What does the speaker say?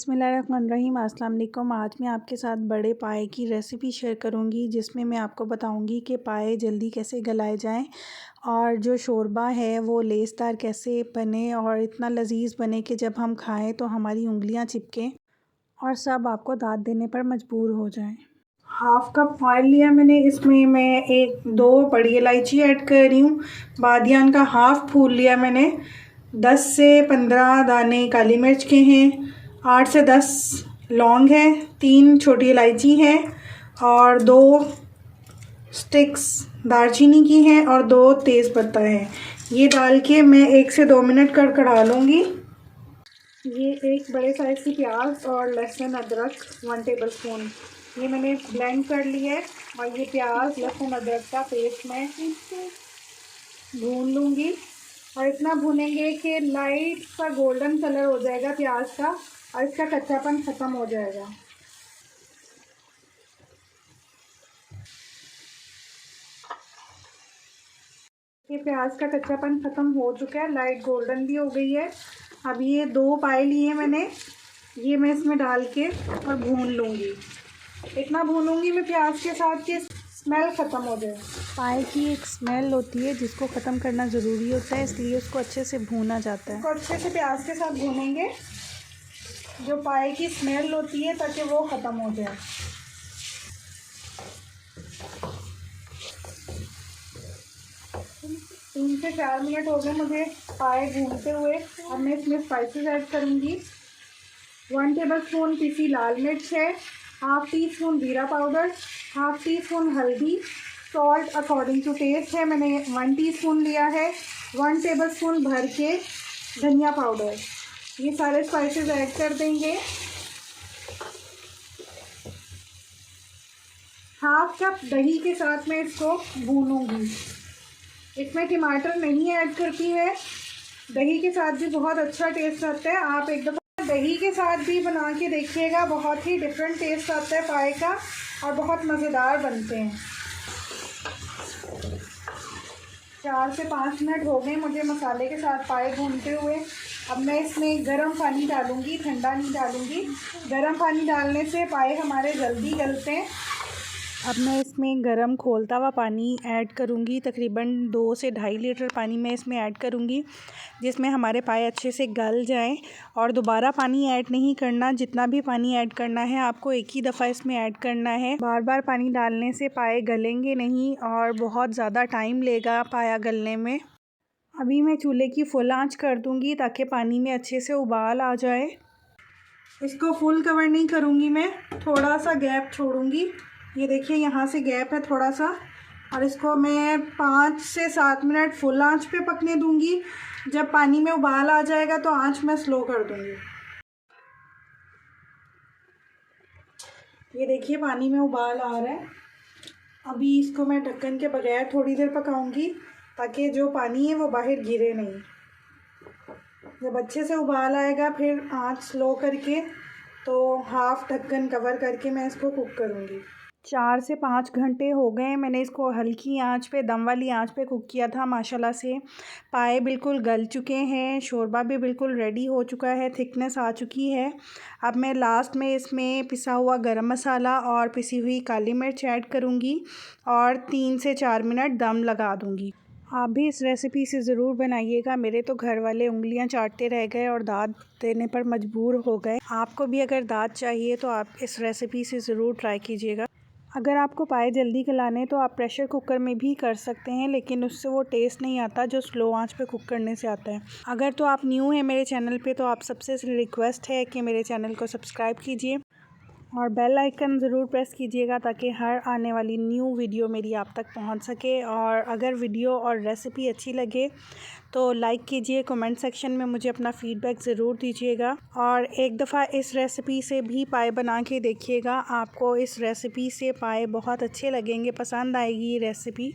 बिस्मिल्लाहिर्रहमानिर्रहीम। अस्सलाम वालेकुम। आज मैं आपके साथ बड़े पाए की रेसिपी शेयर करूंगी, जिसमें मैं आपको बताऊंगी कि पाए जल्दी कैसे गलाए जाएं और जो शोरबा है वो लेसदार कैसे बने और इतना लजीज बने कि जब हम खाएं तो हमारी उंगलियां चिपकें और सब आपको दाद देने पर मजबूर हो जाएं। हाफ़ कप ऑयल लिया मैंने, इसमें मैं 1-2 बड़ी इलायची ऐड कर रही हूँ। बादियान का हाफ़ फूल लिया मैंने। 10 से 15 दाने काली मिर्च के हैं, 8 से 10 लौंग है, 3 छोटी इलायची हैं और 2 स्टिक्स दालचीनी की हैं और 2 तेज़ पत्ता है। ये डाल के मैं 1 से 2 मिनट कड़कड़ा लूँगी। ये एक बड़े साइज़ की प्याज और लहसुन अदरक 1 टेबलस्पून ये मैंने ब्लेंड कर लिया है और ये प्याज लहसुन अदरक का पेस्ट मैं भून लूँगी और इतना भूनेंगे कि लाइट सा गोल्डन कलर हो जाएगा प्याज का और इसका कच्चापन ख़त्म हो जाएगा। ये प्याज का कच्चापन ख़त्म हो चुका है, लाइट गोल्डन भी हो गई है। अब ये 2 पाए लिए मैंने, ये मैं इसमें डाल के और भून लूँगी। इतना भूनूँगी मैं प्याज के साथ कि स्मेल ख़त्म हो जाए। पाए की एक स्मेल होती है जिसको ख़त्म करना ज़रूरी होता है, इसलिए उसको अच्छे से भूना जाता है। इसको अच्छे से प्याज के साथ भूनेंगे, जो पाए की स्मेल होती है, ताकि वो ख़त्म हो जाए। तीन से 4 मिनट हो गए मुझे पाए भूनते हुए। अब मैं इसमें स्पाइसेस ऐड करूँगी। 1 टेबलस्पून पिसी लाल मिर्च है, हाफ़ टी स्पून जीरा पाउडर, हाफ़ टी स्पून हल्दी, सॉल्ट अकॉर्डिंग टू टेस्ट है, मैंने 1 टीस्पून लिया है। 1 टेबलस्पून भर के धनिया पाउडर। ये सारे स्पाइसेस ऐड कर देंगे। हाफ़ कप दही के साथ मैं इसको भूनूंगी। इसमें टमाटर नहीं ऐड करती मैं, दही के साथ भी बहुत अच्छा टेस्ट आता है। आप एक दफ़ा दही के साथ भी बना के देखिएगा, बहुत ही डिफरेंट टेस्ट आता है पाए का और बहुत मज़ेदार बनते हैं। 4 से 5 मिनट हो गए मुझे मसाले के साथ पाए भूनते हुए। अब मैं इसमें गर्म पानी डालूँगी, ठंडा नहीं डालूँगी। गर्म पानी डालने से पाए हमारे जल्दी गलते हैं। अब मैं इसमें गरम खौलता हुआ पानी ऐड करूँगी, तकरीबन 2 से 2.5 लीटर पानी मैं इसमें ऐड करूँगी, जिसमें हमारे पाए अच्छे से गल जाएं। और दोबारा पानी ऐड नहीं करना, जितना भी पानी ऐड करना है आपको एक ही दफ़ा इसमें ऐड करना है। बार बार पानी डालने से पाए गलेंगे नहीं और बहुत ज़्यादा टाइम लेगा पाया गलने में। अभी मैं चूल्हे की फुल आंच कर दूँगी ताकि पानी में अच्छे से उबाल आ जाए। इसको फुल कवर नहीं करूँगी मैं, थोड़ा सा गैप छोड़ूँगी। ये देखिए यहाँ से गैप है थोड़ा सा, और इसको मैं 5 से 7 मिनट फुल आंच पे पकने दूँगी। जब पानी में उबाल आ जाएगा तो आंच मैं स्लो कर दूँगी। ये देखिए पानी में उबाल आ रहा है। अभी इसको मैं ढक्कन के बगैर थोड़ी देर पकाऊंगी ताकि जो पानी है वो बाहर गिरे नहीं। जब अच्छे से उबाल आएगा फिर आंच स्लो करके तो हाफ़ ढक्कन कवर करके मैं इसको कुक करूँगी। 4 से 5 घंटे हो गए मैंने इसको हल्की आंच पे, दम वाली आंच पे कुक किया था। माशाल्लाह से पाए बिल्कुल गल चुके हैं, शोरबा भी बिल्कुल रेडी हो चुका है, थिकनेस आ चुकी है। अब मैं लास्ट में इसमें पिसा हुआ गरम मसाला और पिसी हुई काली मिर्च ऐड करूँगी और 3 से 4 मिनट दम लगा दूँगी। आप भी इस रेसिपी से ज़रूर बनाइएगा। मेरे तो घर वाले उंगलियां चाटते रह गए और दाद देने पर मजबूर हो गए। आपको भी अगर दाद चाहिए तो आप इस रेसिपी से ज़रूर ट्राई कीजिएगा। अगर आपको पाए जल्दी गलाने तो आप प्रेशर कुकर में भी कर सकते हैं, लेकिन उससे वो टेस्ट नहीं आता जो स्लो आंच पे कुक करने से आता है। अगर तो आप न्यू हैं मेरे चैनल पे तो आप सबसे रिक्वेस्ट है कि मेरे चैनल को सब्सक्राइब कीजिए और बेल आइकन ज़रूर प्रेस कीजिएगा ताकि हर आने वाली न्यू वीडियो मेरी आप तक पहुंच सके। और अगर वीडियो और रेसिपी अच्छी लगे तो लाइक कीजिए, कमेंट सेक्शन में मुझे अपना फ़ीडबैक ज़रूर दीजिएगा और एक दफ़ा इस रेसिपी से भी पाए बना के देखिएगा। आपको इस रेसिपी से पाए बहुत अच्छे लगेंगे, पसंद आएगी ये रेसिपी।